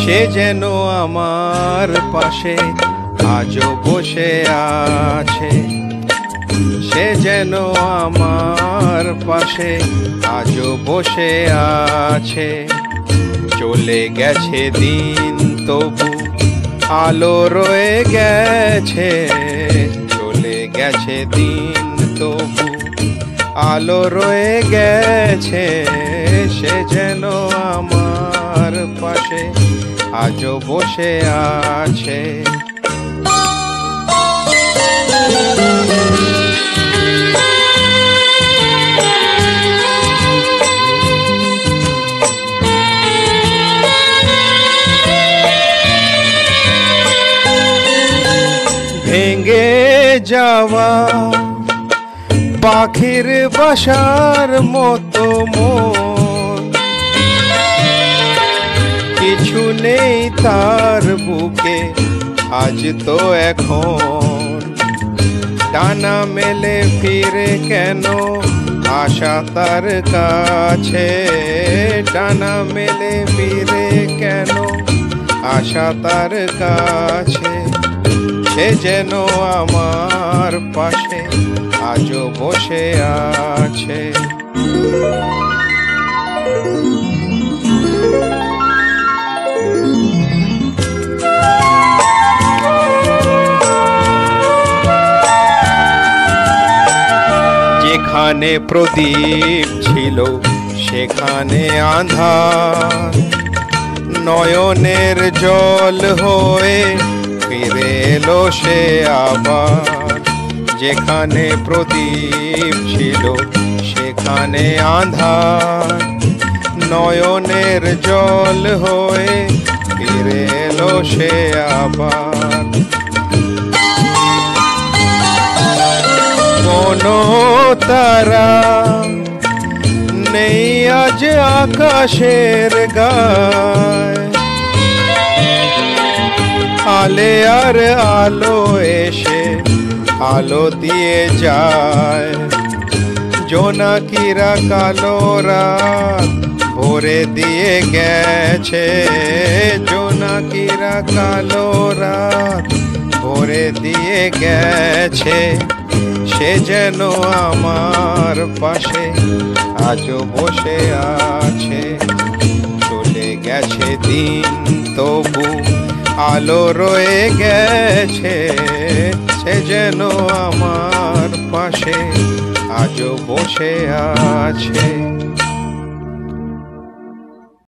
সে যেন আমার পাশে আজও বসে আছে, সে যেন আমার পাশে আজও বসে আছে। চলে গেছে দিন তবু আলো রয়ে গেছে, চলে গেছে দিন তবু আলো রয়ে গেছে। সে যেন আমার পাশে আজও বসে আছে। ভেঙে যাওয়া পাখির বাসার মতো মন, কিছু নেই তার বুকে আজ তো এখন। ডানা মেলে ফিরে কেন আশা তার কাছে, ডানা মেলে ফিরে কেন আশা তার কাছে। সে যেন আমার পাশে আজও বসে আছে। যেখানে প্রদীপ ছিল সেখানে আঁধার, নয়নের জল হয়ে ফিরে এলো সে আবার। যেখানে প্রদীপ ছিল সেখানে আঁধার, নয়নের জল হয়ে ফিরে এলো সে আবার। কোনো তারা নেই আজ আকাশের গায়, আলে আর আলো এসে আলো দিয়ে যায়। জোনাকিরা কালো রাত ভরে দিয়ে গেছে, জোনাকিরা কালো রাত ভরে দিয়ে গেছে। সে যেন আমার পাশে আজও বসে আছে। চলে গেছে দিন তবু আলো রয়ে গেছে, সে যেন আমার পাশে আজও বসে আছে।